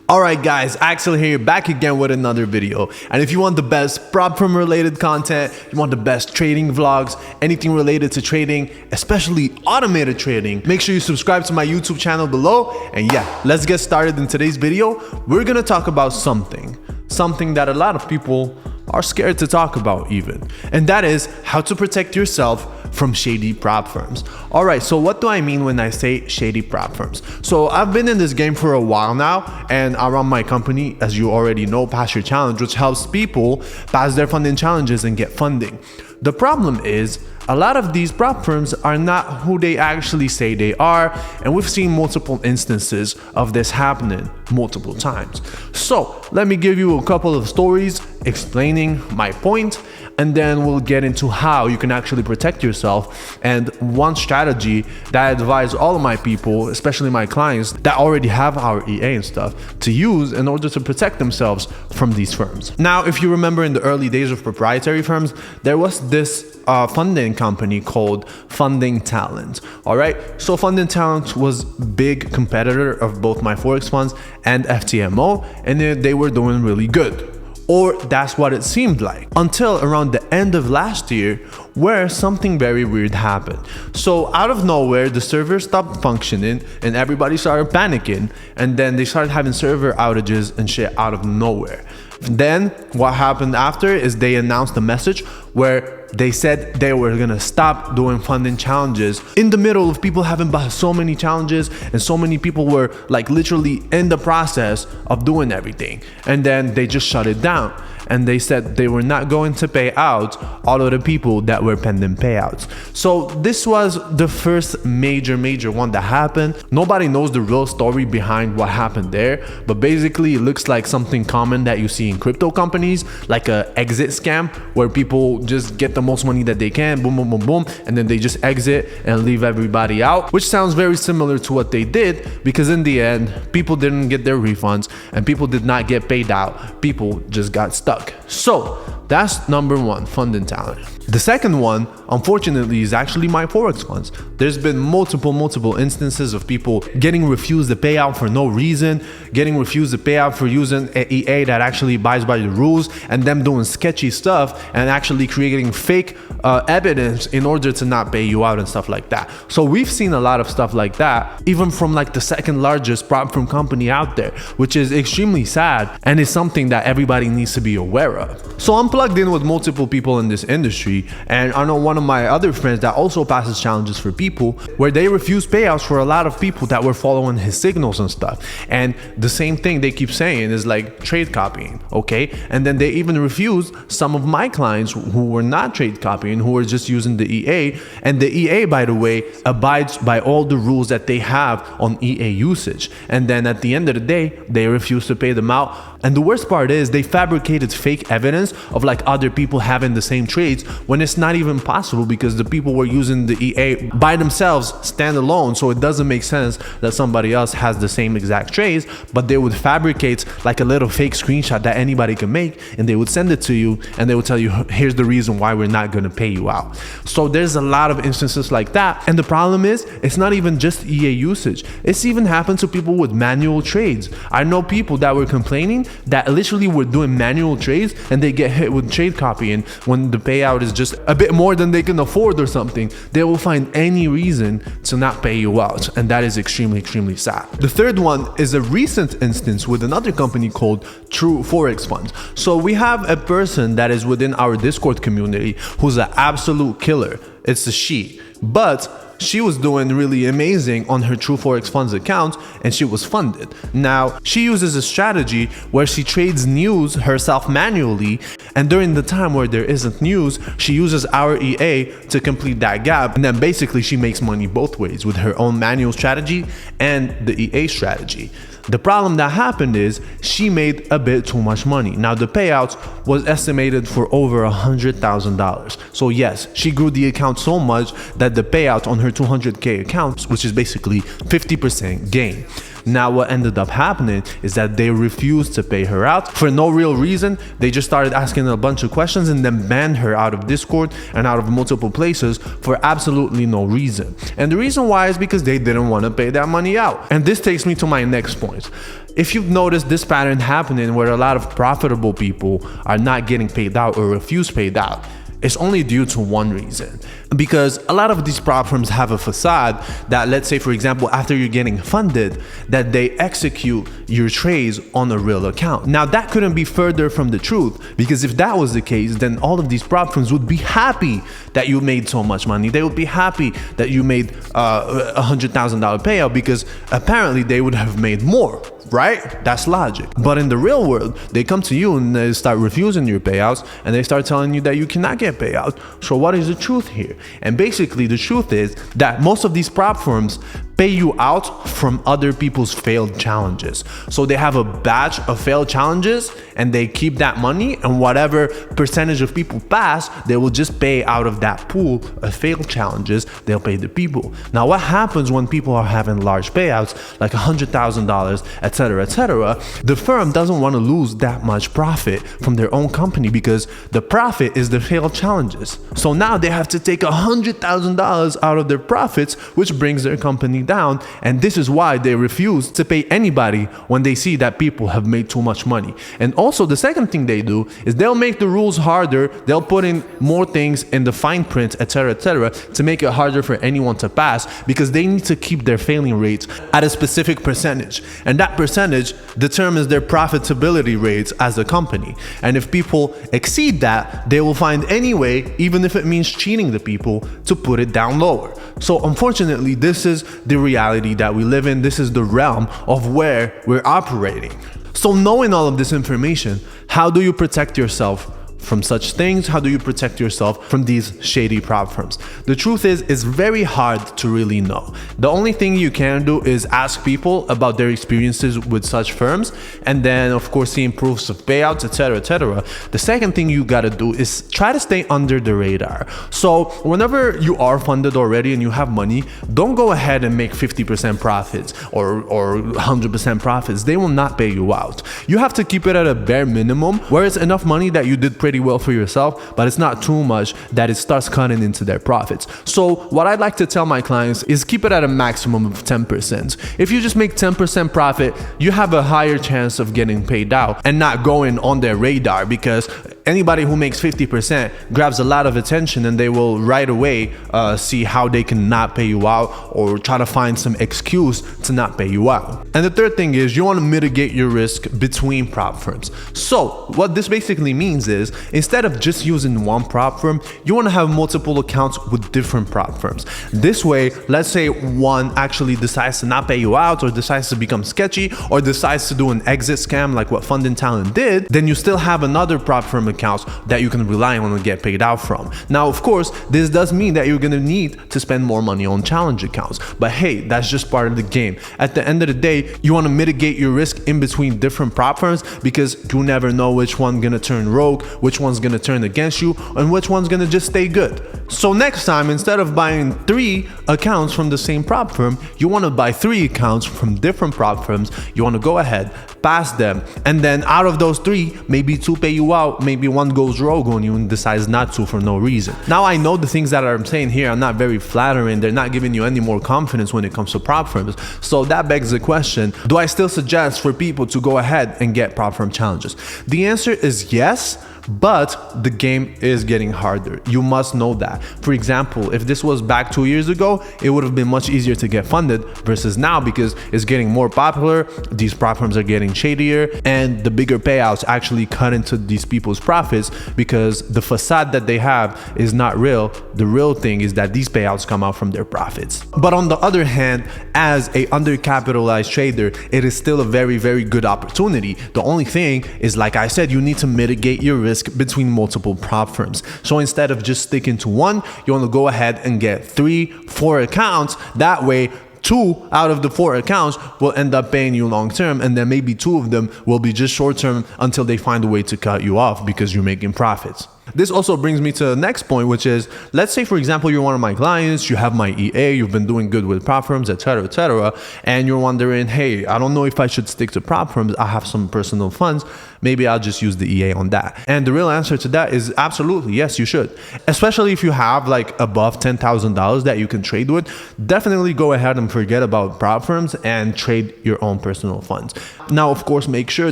Alright guys, Axel here, back again with another video. And if you want the best prop firm related content, you want the best trading vlogs, anything related to trading, especially automated trading, make sure you subscribe to my YouTube channel below. And yeah, let's get started. In today's video, we're gonna talk about something that a lot of people are scared to talk about even, and that is how to protect yourself from shady prop firms. All right, so what do I mean when I say shady prop firms? So I've been in this game for a while now, and I run my company, as you already know, Pass Your Challenge, which helps people pass their funding challenges and get funding. The problem is a lot of these prop firms are not who they actually say they are, and we've seen multiple instances of this happening multiple times. So let me give you a couple of stories explaining my point, and then we'll get into how you can actually protect yourself, and one strategy that I advise all of my people, especially my clients that already have our EA and stuff, to use in order to protect themselves from these firms. Now, if you remember in the early days of proprietary firms, there was this funding company called Funding Talent. All right, so Funding Talent was big competitor of both my Forex funds and FTMO, and they were doing really good. Or that's what it seemed like, until around the end of last year, where something very weird happened. So out of nowhere, the server stopped functioning and everybody started panicking, and then they started having server outages and shit out of nowhere. Then what happened after is they announced a message where they said they were gonna stop doing funding challenges in the middle of people having bought so many challenges, and so many people were like literally in the process of doing everything, and then they just shut it down. And they said they were not going to pay out all of the people that were pending payouts. So this was the first major one that happened. Nobody knows the real story behind what happened there, but basically it looks like something common that you see in crypto companies, like a exit scam, where people just get the most money that they can, boom, boom, boom, boom, and then they just exit and leave everybody out, which sounds very similar to what they did, because in the end, people didn't get their refunds and people did not get paid out. People just got stuck. So that's number one, Funding Talent. The second one, unfortunately, is actually my Forex funds. There's been multiple instances of people getting refused the payout for no reason, getting refused the payout for using an EA that actually abides by the rules, and them doing sketchy stuff and actually creating fake evidence in order to not pay you out and stuff like that. So we've seen a lot of stuff like that, even from like the second largest prop firm company out there, which is extremely sad, and is something that everybody needs to be aware of. So I'm plugged in with multiple people in this industry, and I know one of my other friends that also passes challenges for people where they refuse payouts for a lot of people that were following his signals and stuff. And the same thing they keep saying is like trade copying, okay? And then they even refused some of my clients who were not trade copying, who were just using the EA. And the EA, by the way, abides by all the rules that they have on EA usage. And then at the end of the day, they refuse to pay them out. And the worst part is they fabricated fake evidence of like other people having the same trades, when it's not even possible, because the people were using the EA by themselves, standalone. So it doesn't make sense that somebody else has the same exact trades, but they would fabricate like a little fake screenshot that anybody can make, and they would send it to you, and they would tell you, here's the reason why we're not going to pay you out. So there's a lot of instances like that. And the problem is, it's not even just EA usage. It's even happened to people with manual trades. I know people that were complaining that literally were doing manual trades, and they get hit with trade copying when the payout is just a bit more than they can afford or something. They will find any reason to not pay you out, and that is extremely sad. The third one is a recent instance with another company called True Forex Funds. So we have a person that is within our Discord community who's an absolute killer. It's a she, but she was doing really amazing on her True Forex Funds account, and she was funded. Now, she uses a strategy where she trades news herself manually, and during the time where there isn't news, she uses our EA to complete that gap, and then basically she makes money both ways with her own manual strategy and the EA strategy. The problem that happened is she made a bit too much money. Now the payouts was estimated for over $100,000. So yes, she grew the account so much that the payout on her 200K account, which is basically 50% gain. Now what ended up happening is that they refused to pay her out for no real reason. They just started asking a bunch of questions and then banned her out of Discord and out of multiple places for absolutely no reason. And the reason why is because they didn't want to pay that money out. And this takes me to my next point. If you've noticed this pattern happening where a lot of profitable people are not getting paid out or refuse paid out, it's only due to one reason. Because a lot of these prop firms have a facade that, let's say for example, after you're getting funded, that they execute your trades on a real account. Now that couldn't be further from the truth, because if that was the case, then all of these prop firms would be happy that you made so much money. They would be happy that you made $100,000 payout, because apparently they would have made more. Right? That's logic. But in the real world, they come to you and they start refusing your payouts, and they start telling you that you cannot get payouts. So what is the truth here? And basically the truth is that most of these prop firms pay you out from other people's failed challenges. So they have a batch of failed challenges and they keep that money, and whatever percentage of people pass, they will just pay out of that pool of failed challenges. They'll pay the people. Now what happens when people are having large payouts like $100,000, etc., etc.? The firm doesn't want to lose that much profit from their own company, because the profit is the failed challenges. So now they have to take $100,000 out of their profits, which brings their company down. And this is why they refuse to pay anybody when they see that people have made too much money. And also the second thing they do is they'll make the rules harder. They'll put in more things in the fine print, etc., to make it harder for anyone to pass, because they need to keep their failing rates at a specific percentage, and that percentage determines their profitability rates as a company. And if people exceed that, they will find any way, even if it means cheating the people, to put it down lower. So unfortunately, this is the reality that we live in. This is the realm of where we're operating. So knowing all of this information, how do you protect yourself from such things? How do you protect yourself from these shady prop firms? The truth is, it's very hard to really know. The only thing you can do is ask people about their experiences with such firms, and then of course seeing proofs of payouts, etc., etc. The second thing you gotta do is try to stay under the radar. So whenever you are funded already and you have money, don't go ahead and make 50% profits or 100% profits. They will not pay you out. You have to keep it at a bare minimum, where it's enough money that you did pretty well for yourself, but it's not too much that it starts cutting into their profits. So what I'd like to tell my clients is keep it at a maximum of 10%. If you just make 10% profit, you have a higher chance of getting paid out and not going on their radar, because anybody who makes 50% grabs a lot of attention, and they will right away see how they can not pay you out, or try to find some excuse to not pay you out. And the third thing is you want to mitigate your risk between prop firms. So what this basically means is, instead of just using one prop firm, you want to have multiple accounts with different prop firms. This way, let's say one actually decides to not pay you out, or decides to become sketchy, or decides to do an exit scam like what Funding Talent did, then you still have another prop firm accounts that you can rely on and get paid out from. Now, of course, this does mean that you're going to need to spend more money on challenge accounts, but hey, that's just part of the game. At the end of the day, you want to mitigate your risk in between different prop firms, because you never know which one's going to turn rogue, which one's going to turn against you, and which one's going to just stay good. So next time, instead of buying 3 accounts from the same prop firm, you want to buy 3 accounts from different prop firms. You want to go ahead, pass them, and then out of those 3, maybe 2 pay you out, maybe 1 goes rogue on you and decides not to for no reason. Now, I know the things that I'm saying here are not very flattering. They're not giving you any more confidence when it comes to prop firms. So that begs the question, do I still suggest for people to go ahead and get prop firm challenges? The answer is yes, but the game is getting harder. You must know that. For example, if this was back 2 years ago, it would have been much easier to get funded versus now, because it's getting more popular, these prop firms are getting shadier, and the bigger payouts actually cut into these people's profits, because the facade that they have is not real. The real thing is that these payouts come out from their profits. But on the other hand, as a undercapitalized trader, it is still a very, very good opportunity. The only thing is, like I said, you need to mitigate your risk between multiple prop firms. So instead of just sticking to one, you want to go ahead and get 3, 4 accounts. That way, 2 out of the 4 accounts will end up paying you long term, and then maybe 2 of them will be just short term until they find a way to cut you off because you're making profits. This also brings me to the next point, which is, let's say, for example, you're one of my clients, you have my EA, you've been doing good with prop firms, etc., and you're wondering, hey, I don't know if I should stick to prop firms. I have some personal funds. Maybe I'll just use the EA on that. And the real answer to that is absolutely, yes, you should. Especially if you have like above $10,000 that you can trade with, definitely go ahead and forget about prop firms and trade your own personal funds. Now, of course, make sure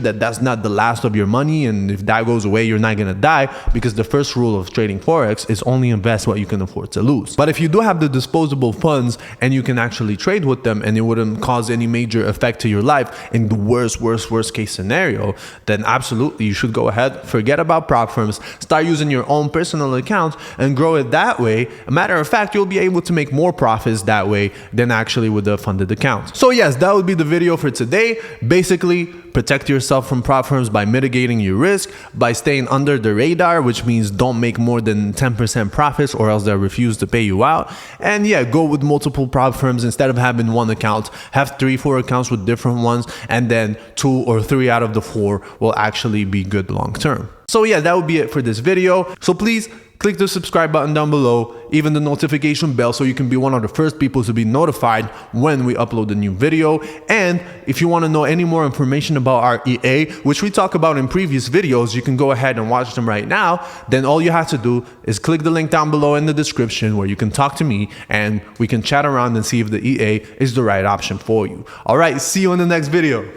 that that's not the last of your money. And if that goes away, you're not going to die, because the first rule of trading Forex is only invest what you can afford to lose. But if you do have the disposable funds and you can actually trade with them and it wouldn't cause any major effect to your life in the worst case scenario, then absolutely you should go ahead, forget about prop firms, start using your own personal accounts and grow it that way. A matter of fact, you'll be able to make more profits that way than actually with the funded account. So yes, that would be the video for today. Basically, protect yourself from prop firms by mitigating your risk, by staying under the radar, which means don't make more than 10% profits or else they'll refuse to pay you out. And yeah, go with multiple prop firms. Instead of having one account, have 3-4 accounts with different ones, and then 2 or 3 out of the 4 will actually be good long term. So yeah, that would be it for this video. So please click the subscribe button down below, even the notification bell, so you can be one of the first people to be notified when we upload a new video. And if you want to know any more information about our EA, which we talk about in previous videos, you can go ahead and watch them right now. Then all you have to do is click the link down below in the description where you can talk to me and we can chat around and see if the EA is the right option for you. All right, see you in the next video.